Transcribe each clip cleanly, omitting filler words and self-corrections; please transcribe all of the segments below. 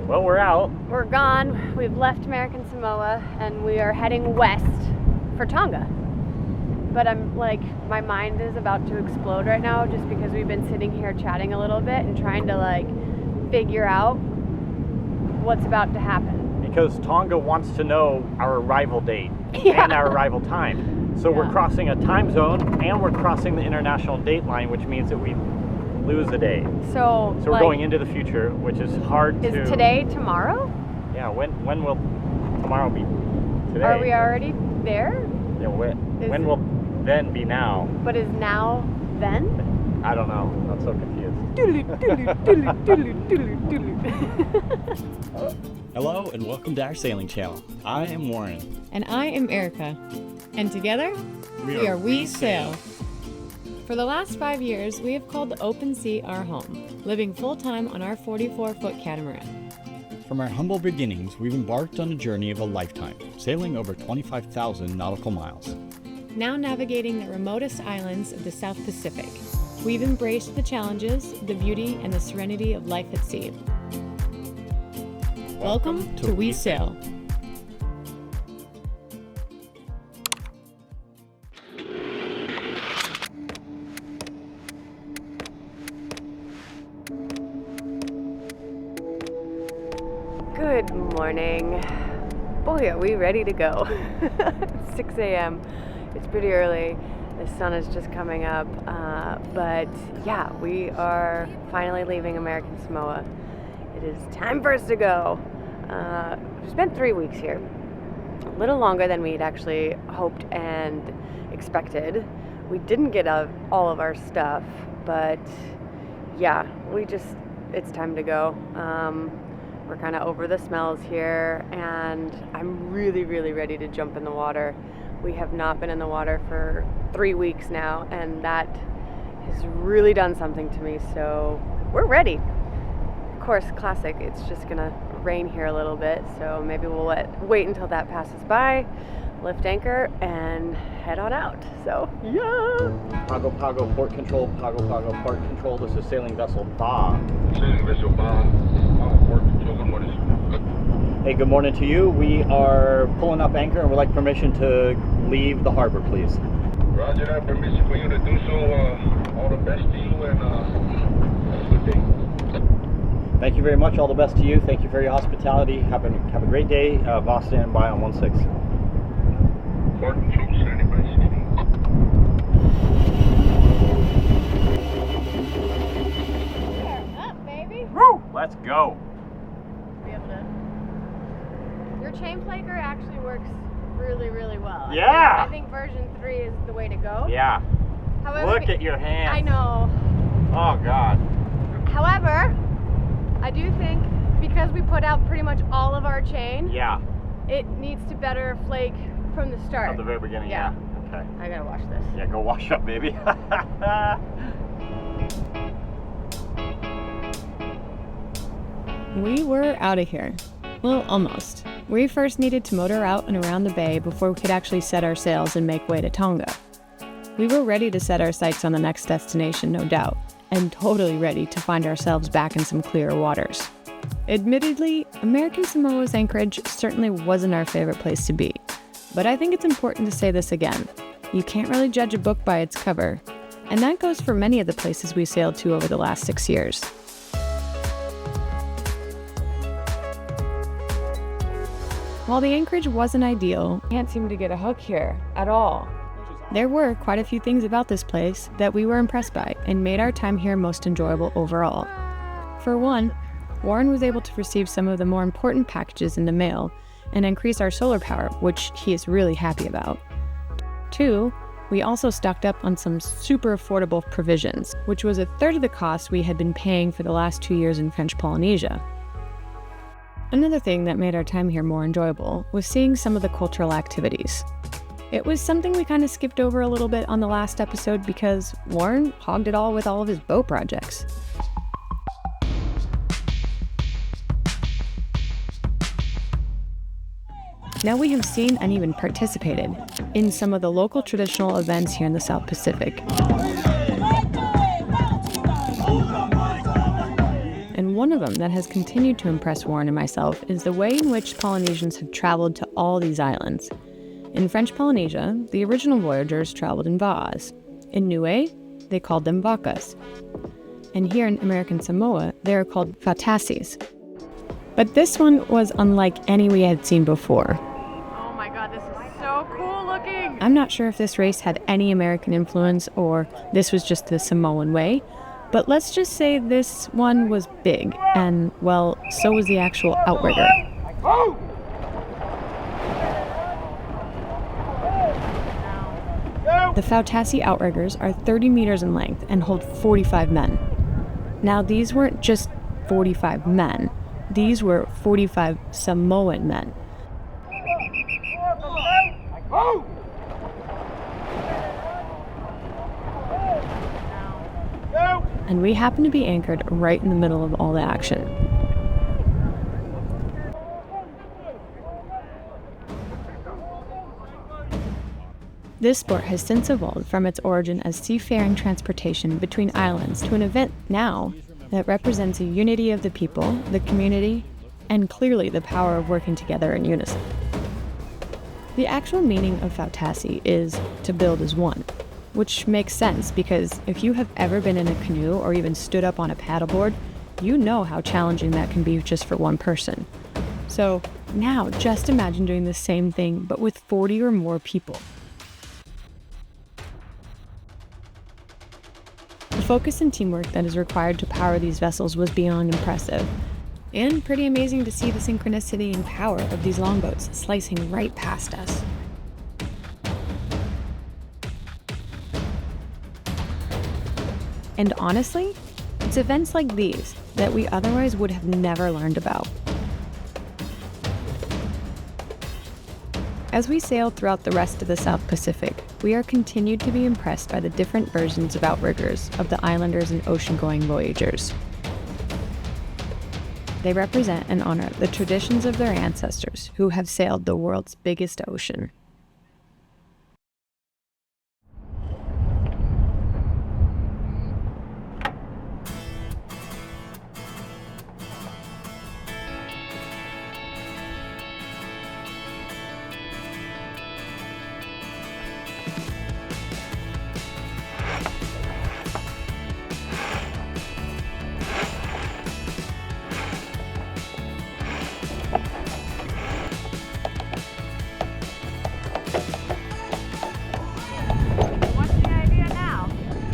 Well, we're out. We're gone. We've left American Samoa and we are heading west for Tonga. But I'm like, my mind is about to explode right now just because we've been sitting here chatting a little bit and trying to like figure out what's about to happen. Because Tonga wants to know our arrival date and our arrival time. So we're crossing a time zone and we're crossing the international date line, which means that we lose a day. So we're like, going into the future, which is hard to... Is today tomorrow? Yeah, when will tomorrow be today? Are we already there? Yeah, when will then be now? But is now then? I don't know. I'm so confused. Hello and welcome to our sailing channel. I am Warren. And I am Erica. And together, we are WESail. For the last 5 years, we have called the open sea our home, living full-time on our 44-foot catamaran. From our humble beginnings, we've embarked on a journey of a lifetime, sailing over 25,000 nautical miles. Now navigating the remotest islands of the South Pacific, we've embraced the challenges, the beauty, and the serenity of life at sea. Welcome to WESail. Good morning. Boy, are we ready to go. 6 a.m. It's pretty early. The sun is just coming up. But yeah, we are finally leaving American Samoa. It is time for us to go. We've spent 3 weeks here. A little longer than we'd actually hoped and expected. We didn't get all of our stuff, but yeah, it's time to go. We're kind of over the smells here, and I'm really, really ready to jump in the water. We have not been in the water for 3 weeks now, and that has really done something to me, so we're ready. Of course, classic, it's just gonna rain here a little bit, so maybe we'll wait until that passes by, lift anchor, and head on out. So, yeah! Pago Pago Port Control, Pago Pago Port Control. This is Sailing Vessel Ba. Sailing Vessel Ba, Port Control, good morning. Hey, good morning to you. We are pulling up anchor and we'd like permission to leave the harbor, please. Roger that, permission for you to do so. All the best to you and have a good day. Thank you very much. All the best to you. Thank you for your hospitality. Have a great day. Boss standing by on 16. Port Control, standing by 16. Up, baby. Woo! Let's go. Be able to. Your chain flaker actually works really, really well. Yeah. I think version 3 is the way to go. Yeah. However, Look at your hands. I know. Oh, God. However, I do think because we put out pretty much all of our chain, Yeah. it needs to better flake from the start. At the very beginning, yeah. Okay. I gotta wash this. Yeah, go wash up, baby. We were out of here. Well, almost. We first needed to motor out and around the bay before we could actually set our sails and make way to Tonga. We were ready to set our sights on the next destination, no doubt, and totally ready to find ourselves back in some clearer waters. Admittedly, American Samoa's anchorage certainly wasn't our favorite place to be, but I think it's important to say this again. You can't really judge a book by its cover, and that goes for many of the places we sailed to over the last 6 years. While the anchorage wasn't ideal, I can't seem to get a hook here at all. There were quite a few things about this place that we were impressed by and made our time here most enjoyable overall. For one, Warren was able to receive some of the more important packages in the mail and increase our solar power, which he is really happy about. 2, we also stocked up on some super affordable provisions, which was a third of the cost we had been paying for the last 2 years in French Polynesia. Another thing that made our time here more enjoyable was seeing some of the cultural activities. It was something we kind of skipped over a little bit on the last episode because Warren hogged it all with all of his boat projects. Now we have seen and even participated in some of the local traditional events here in the South Pacific. And One of them that has continued to impress Warren and myself is the way in which Polynesians have traveled to all these islands. In French Polynesia, the original voyagers traveled in Vaas. In Niue, they called them Vakas. And here in American Samoa, they are called Fautasis. But this one was unlike any we had seen before. Oh my god, this is so cool looking! I'm not sure if this race had any American influence or this was just the Samoan way, but let's just say this one was big, and, well, so was the actual outrigger. The Fautasi outriggers are 30 meters in length and hold 45 men. Now, these weren't just 45 men. These were 45 Samoan men. And we happened to be anchored right in the middle of all the action. This sport has since evolved from its origin as seafaring transportation between islands to an event now that represents a unity of the people, the community, and clearly the power of working together in unison. The actual meaning of Fautasi is to build as one, which makes sense because if you have ever been in a canoe or even stood up on a paddleboard, you know how challenging that can be just for one person. So now just imagine doing the same thing but with 40 or more people. The focus and teamwork that is required to power these vessels was beyond impressive. And pretty amazing to see the synchronicity and power of these longboats slicing right past us. And honestly, it's events like these that we otherwise would have never learned about. As we sail throughout the rest of the South Pacific, we are continued to be impressed by the different versions of outriggers of the islanders and ocean-going voyagers. They represent and honor the traditions of their ancestors who have sailed the world's biggest ocean.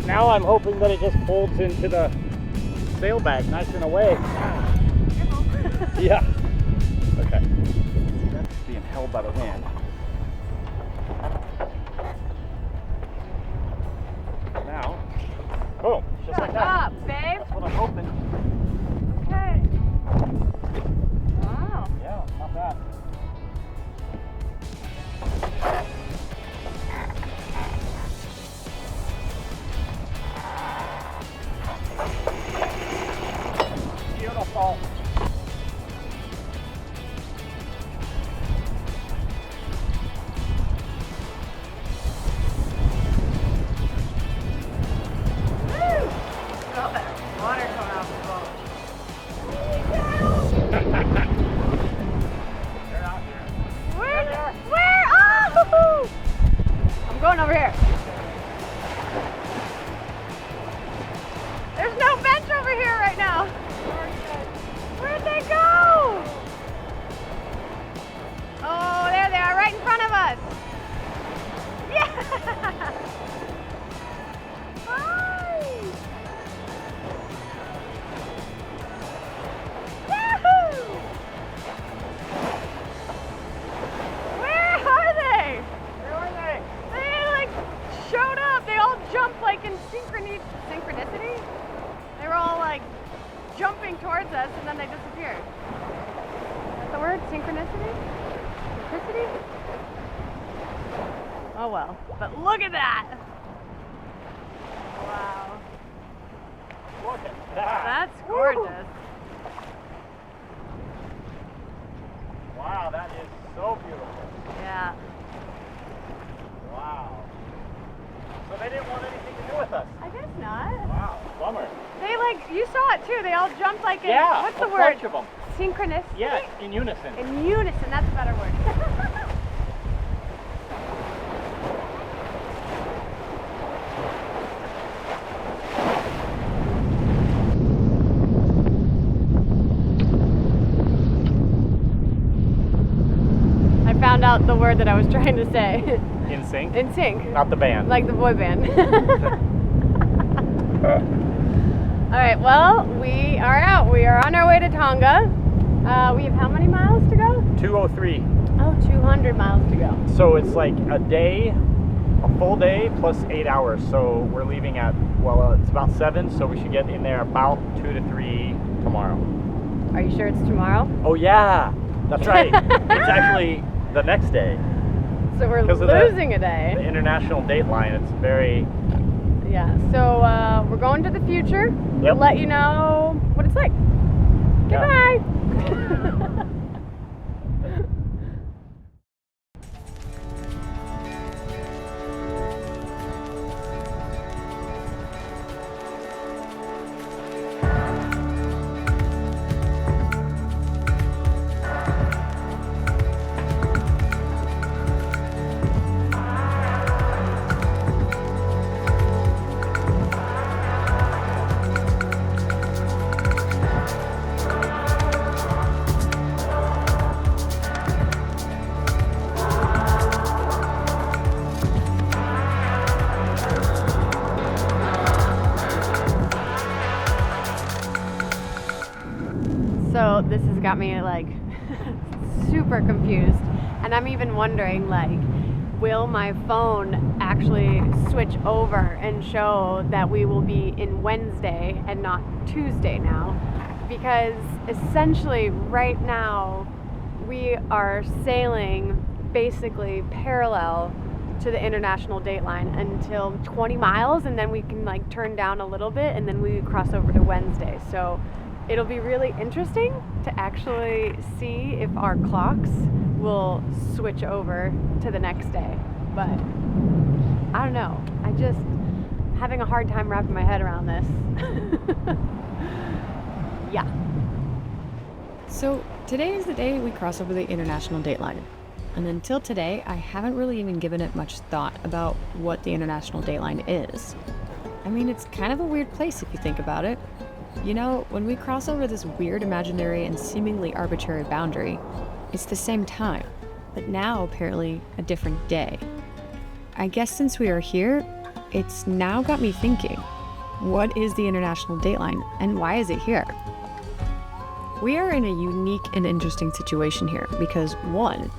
Now I'm hoping that it just folds into the sail bag nice and away. Yeah. Okay. See, that's being held by the wind. Now, boom, just like that. Shut up, babe. That's what I'm hoping. Okay. Wow. Yeah, not bad. Beautiful. Felt that water coming off the boat. They're out here. Where? Oh! I'm going over here. There's no bench over here right now. Where'd they go? Oh, there they are, right in front of us. Yeah! Hi! Yahoo! Where are they? Where are they? They like showed up. They all jumped like in synchronicity. They were all like jumping towards us and then they disappeared. Is that the word? Synchronicity? Synchronicity? Oh well. But look at that! Wow. Look at that. That's gorgeous. Wow, that is so beautiful. Yeah. Wow. So they didn't want anything to do with us. I guess not. Wow, bummer. They like, you saw it too. They all jumped like in, Yeah, what's the a word? bunch of them. Synchronous. Yeah, in unison. In unison, that's a better word. I found out the word that I was trying to say. In sync? In sync. Not the band. Like the boy band. All right, well, we are out. We are on our way to Tonga. We have how many miles to go? 203. Oh, 200 miles to go. So it's like a day, a full day plus 8 hours. So we're leaving at, well, it's about 7, so we should get in there about 2 to 3 tomorrow. Are you sure it's tomorrow? Oh yeah, that's right. It's actually the next day. So we're 'Cause of losing a The day. international date line, it's very... Yeah, so we're going to the future. We'll Yep. let you know what it's like. Yeah. Goodbye. So this has got me like super confused, and I'm even wondering, like, will my phone actually switch over and show that we will be in Wednesday and not Tuesday now? Because essentially right now we are sailing basically parallel to the international date line until 20 miles, and then we can like turn down a little bit, and then we cross over to Wednesday. So it'll be really interesting to actually see if our clocks will switch over to the next day. But I don't know. I just having a hard time wrapping my head around this. Yeah. So today is the day we cross over the international date line. And until today, I haven't really even given it much thought about what the international date line is. I mean, it's kind of a weird place if you think about it. You know, when we cross over this weird imaginary and seemingly arbitrary boundary, it's the same time, but now apparently a different day. I guess since we are here, it's now got me thinking, what is the international date line and why is it here? We are in a unique and interesting situation here because one,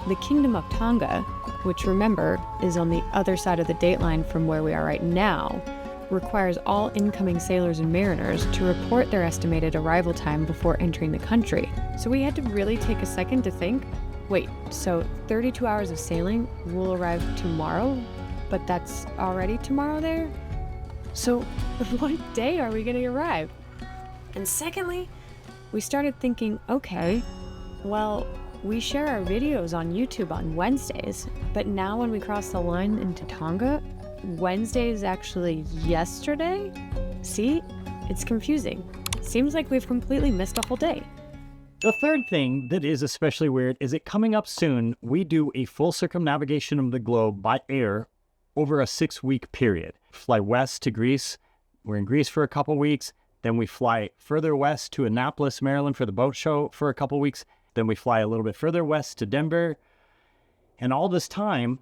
the Kingdom of Tonga, which remember is on the other side of the date line from where we are right now, requires all incoming sailors and mariners to report their estimated arrival time before entering the country. So we had to really take a second to think, wait, so 32 hours of sailing will arrive tomorrow, but that's already tomorrow there? So what day are we going to arrive? And secondly, we started thinking, okay, well, we share our videos on YouTube on Wednesdays, but now when we cross the line into Tonga, Wednesday is actually yesterday? See? It's confusing. Seems like we've completely missed a whole day. The third thing that is especially weird is that coming up soon, we do a full circumnavigation of the globe by air over a 6-week period. Fly west to Greece. We're in Greece for a couple weeks. Then we fly further west to Annapolis, Maryland for the boat show for a couple weeks. Then we fly a little bit further west to Denver. And all this time,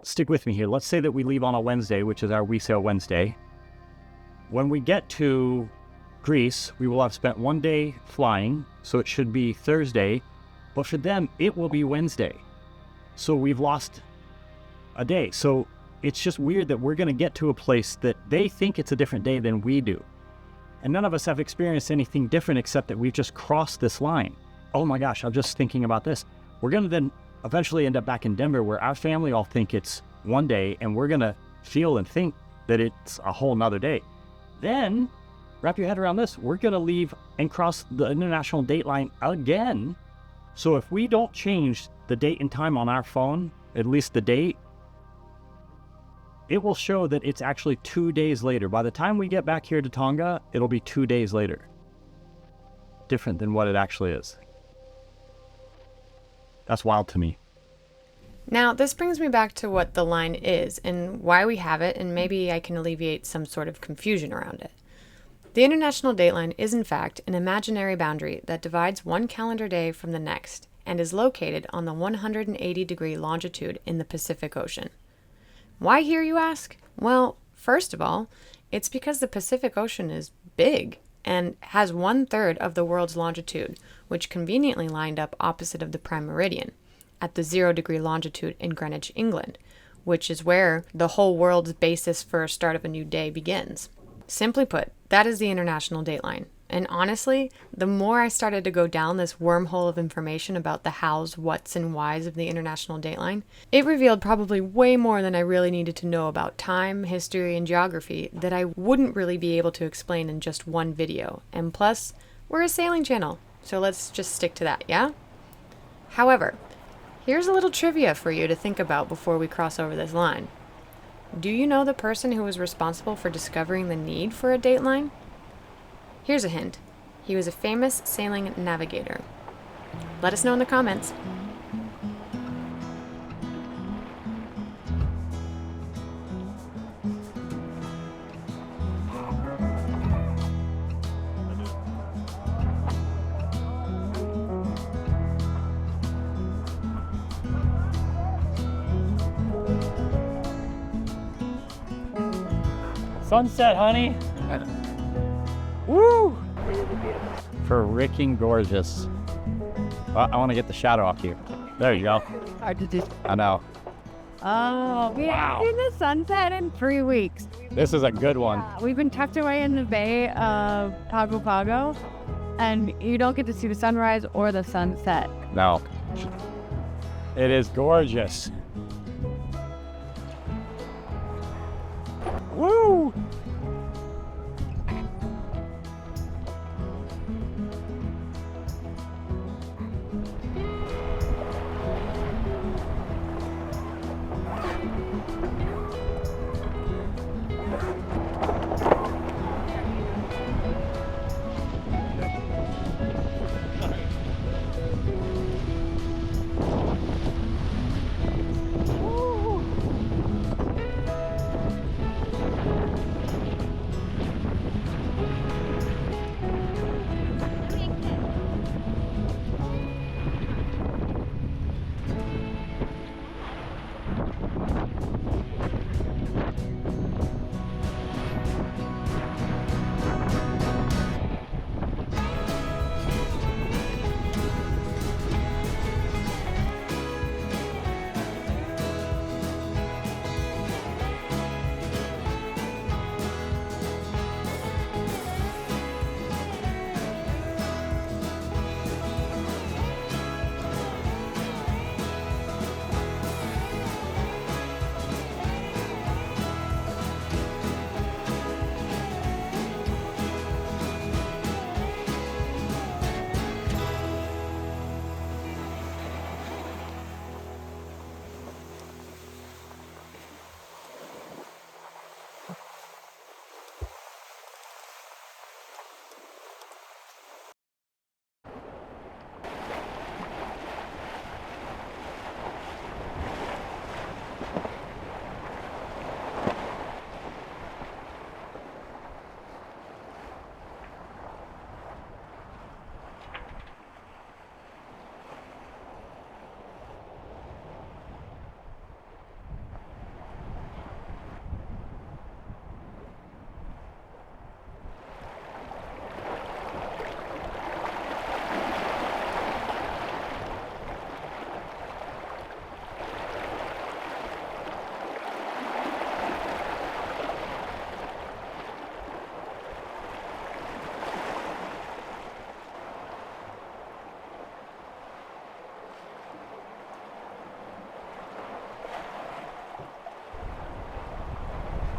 stick with me here. Let's say that we leave on a Wednesday, which is our WESail Wednesday. When we get to Greece, we will have spent 1 day flying, so it should be Thursday. But for them, it will be Wednesday. So we've lost a day. So it's just weird that we're going to get to a place that they think it's a different day than we do. And none of us have experienced anything different except that we've just crossed this line. Oh my gosh, I'm just thinking about this. We're going to then eventually end up back in Denver where our family all think it's one day and we're going to feel and think that it's a whole nother day. Then, wrap your head around this, we're going to leave and cross the international date line again. So if we don't change the date and time on our phone, at least the date, it will show that it's actually 2 days later. By the time we get back here to Tonga, it'll be 2 days later. Different than what it actually is. That's wild to me. Now, this brings me back to what the line is and why we have it, and maybe I can alleviate some sort of confusion around it. The International Dateline is, in fact, an imaginary boundary that divides one calendar day from the next and is located on the 180-degree longitude in the Pacific Ocean. Why here, you ask? Well, first of all, it's because the Pacific Ocean is big and has 1/3 of the world's longitude, which conveniently lined up opposite of the prime meridian, at the 0-degree longitude in Greenwich, England, which is where the whole world's basis for a start of a new day begins. Simply put, that is the International Dateline. And honestly, the more I started to go down this wormhole of information about the hows, whats, and whys of the International Dateline, it revealed probably way more than I really needed to know about time, history, and geography that I wouldn't really be able to explain in just one video. And plus, we're a sailing channel, so let's just stick to that, yeah? However, here's a little trivia for you to think about before we cross over this line. Do you know the person who was responsible for discovering the need for a dateline? Here's a hint. He was a famous sailing navigator. Let us know in the comments. Sunset, honey. Woo! Freaking gorgeous. Well, I want to get the shadow off you. There you go. Hard to do. I know. Oh, we haven't seen the sunset in 3 weeks. This is a good one. We've been tucked away in the bay of Pago Pago, and you don't get to see the sunrise or the sunset. No. It is gorgeous. Woo!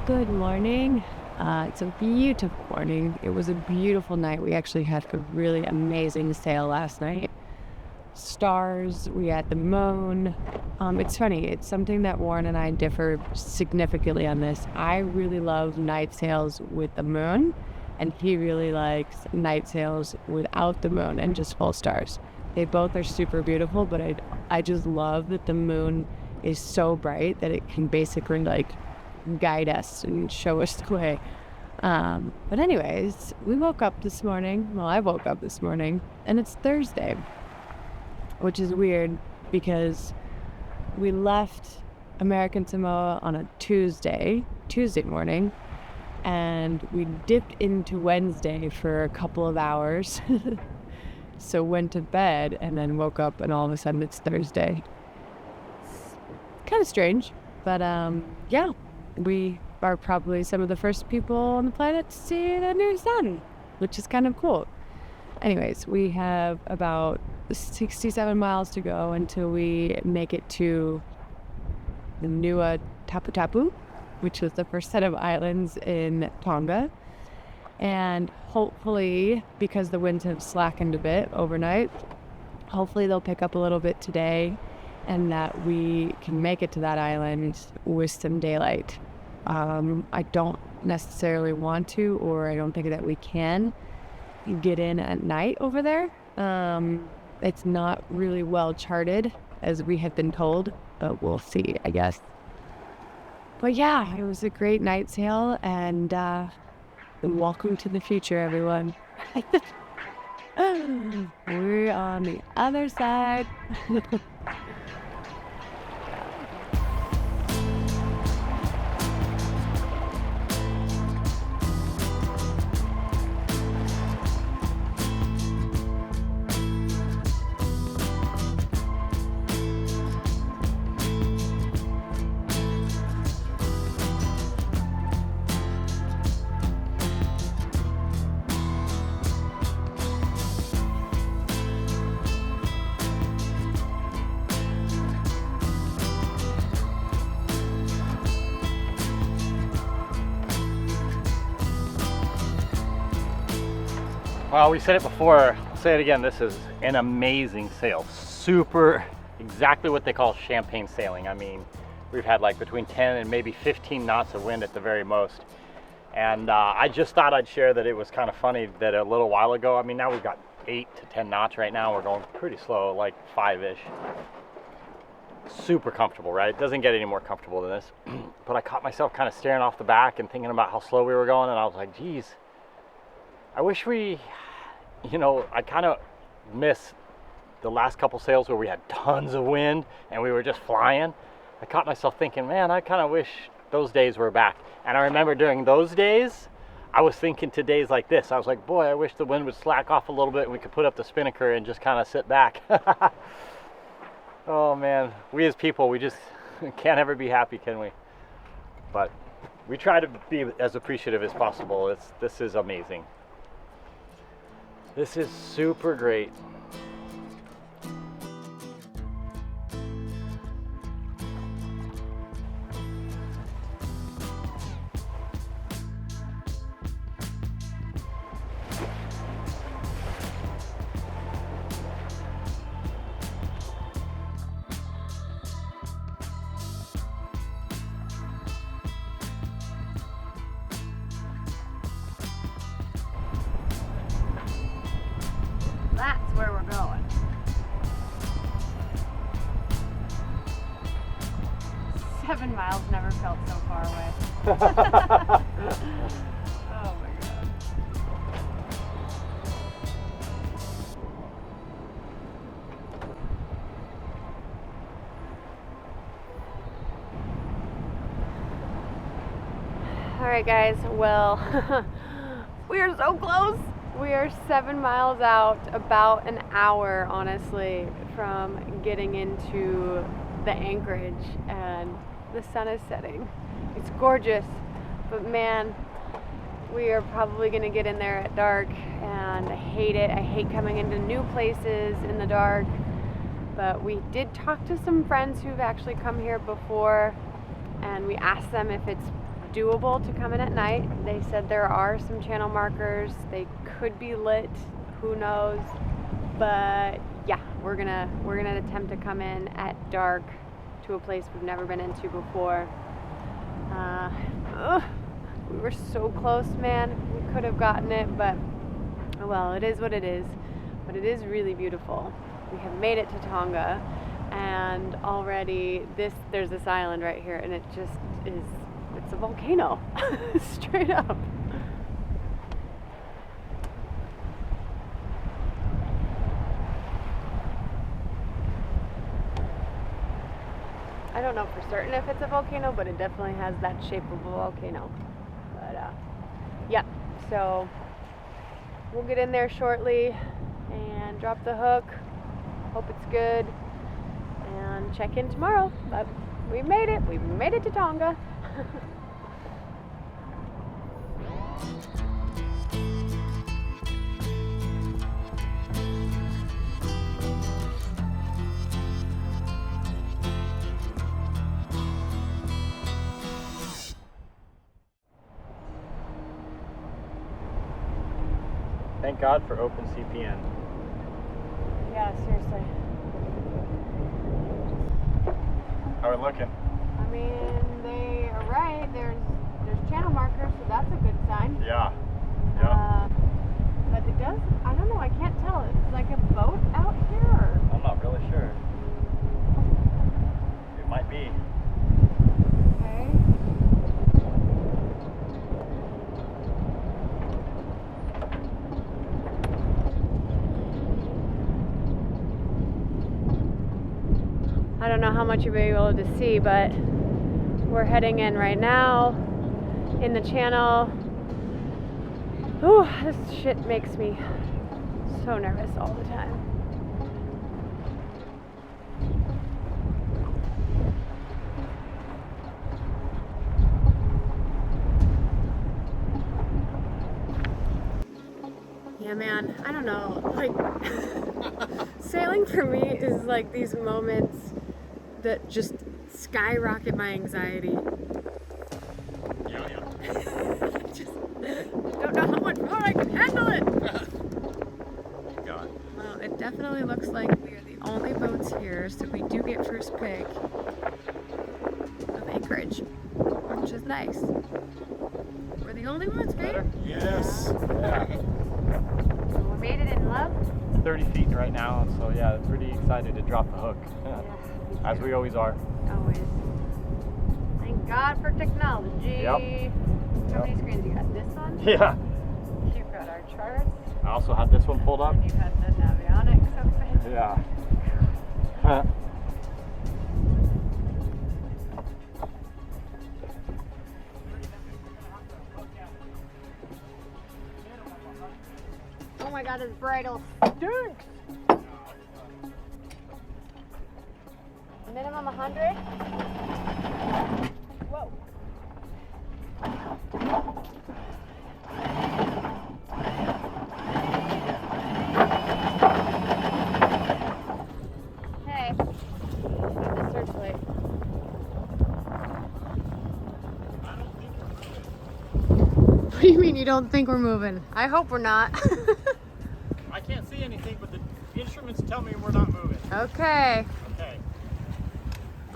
Good morning. It's a beautiful morning. It was a beautiful night. We actually had a really amazing sail last night. stars, we had the moon. It's funny, it's something that Warren and I differ significantly on this. I really love night sails with the moon, and he really likes night sails without the moon and just full stars. They both are super beautiful, but I just love that the moon is so bright that it can basically like guide us and show us the way. But anyways, we woke up this morning. Well, I woke up this morning, and it's Thursday, which is weird because we left American Samoa on a Tuesday morning, and we dipped into Wednesday for a couple of hours. So went to bed and then woke up, and all of a sudden it's Thursday. It's kind of strange, but yeah, we are probably some of the first people on the planet to see the new sun, which is kind of cool. Anyways, we have about 67 miles to go until we make it to the Nua Tapu Tapu, which was the first set of islands in Tonga. And hopefully, because the winds have slackened a bit overnight, hopefully they'll pick up a little bit today and that we can make it to that island with some daylight. I don't necessarily want to, or I don't think that we can get in at night over there. It's not really well charted, as we have been told, but we'll see, I guess. But yeah, it was a great night sail, and welcome to the future, everyone. We're on the other side. Well, we said it before, I'll say it again, this is an amazing sail. Super, exactly what they call champagne sailing. I mean, we've had like between 10 and maybe 15 knots of wind at the very most. And I just thought I'd share that it was kind of funny that a little while ago, I mean, now we've got 8 to 10 knots right now. We're going pretty slow, like 5-ish. Super comfortable, right? It doesn't get any more comfortable than this. But I caught myself kind of staring off the back and thinking about how slow we were going, and I was like, geez, I wish we, I kind of miss the last couple sails where we had tons of wind and we were just flying. I caught myself thinking, man, I kind of wish those days were back. And I remember during those days, I was thinking to days like this. I was like, boy, I wish the wind would slack off a little bit and we could put up the spinnaker and just kind of sit back. Oh man, we as people, we just can't ever be happy, can we? But we try to be as appreciative as possible. This is amazing. This is super great. That's where we're going. Seven miles never felt so far away. Oh my god. All right, guys. Well, we are so close. We are 7 miles out, about an hour, honestly, from getting into the anchorage, and the sun is setting. It's gorgeous, but man, we are probably gonna get in there at dark, and I hate it. I hate coming into new places in the dark, but we did talk to some friends who've actually come here before, and we asked them if it's doable to come in at night. They said there are some channel markers. They could be lit, who knows, but yeah, we're gonna attempt to come in at dark to a place we've never been into before. We were so close, man. We could have gotten it, but well, it is what it is. But it is really beautiful. We have made it to Tonga, and already there's this island right here, and it just is, it's a volcano. Straight up. I don't know for certain if it's a volcano, but it definitely has that shape of a volcano. But yeah, so we'll get in there shortly and drop the hook. Hope it's good, and check in tomorrow. But we made it. We made it to Tonga. Thank God for OpenCPN. Yeah, seriously. How are we looking? I mean, they are right. There's channel markers, so that's a good sign. Yeah. But it does, I don't know, I can't tell. It's like a boat out here, or? I'm not really sure. It might be. Okay. I don't know how much you'll be able to see, but we're heading in right now in the channel. Ooh, this shit makes me so nervous all the time. Yeah, man, I don't know, like, sailing for me is like these moments that just skyrocket my anxiety. Just don't know how much more I can handle it. God. Well, it definitely looks like we are the only boats here, so we do get first pick of Anchorage, which is nice. We're the only ones, babe. Yes. Yeah. So we made it in love. 30 feet right now, so yeah, pretty excited to drop the hook. As we always are. Always. Thank God for technology. Yep. How many screens you got? This one? Yeah. You've got our charts. I also had this one pulled up. And you had the navionics open. Yeah. Oh my God, his bridle stinks. Minimum 100. Whoa. Hey, get the searchlight. What do you mean you don't think we're moving? I hope we're not. I can't see anything, but the instruments tell me we're not moving. Okay. Okay.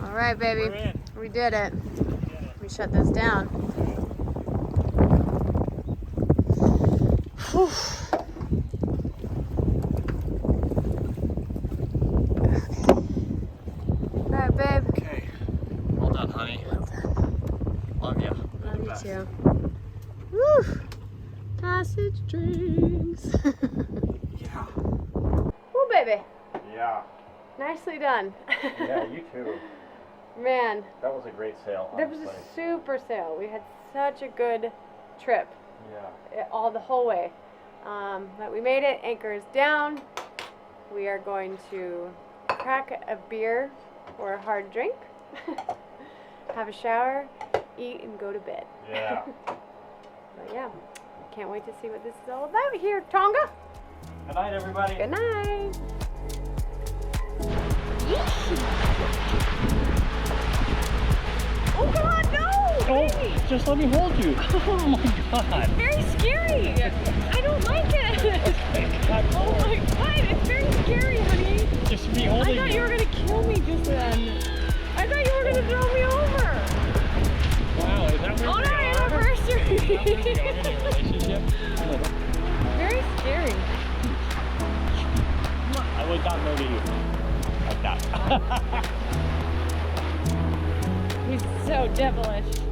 All right, baby. We're in. We did it. Let me shut this down. Whew. All right, babe. Okay. Well done, honey. Well done. Love ya. Love you too. Woo! Passage drinks. Yeah. Woo, baby. Yeah. Nicely done. Yeah, you too. Man, That was a great sail. that was a super sail. We had such a good trip. Yeah. All the whole way. But we made it. Anchor is down. We are going to crack a beer or a hard drink, have a shower, eat, and go to bed. Yeah. But yeah, can't wait to see what this is all about here, Tonga. Good night, everybody. Good night. Oh God, no! Baby. Just let me hold you. Oh my God. Very scary. I don't like it. Oh my God, it's very scary, honey. Just Very scary. I would not murder you like that. He's so devilish.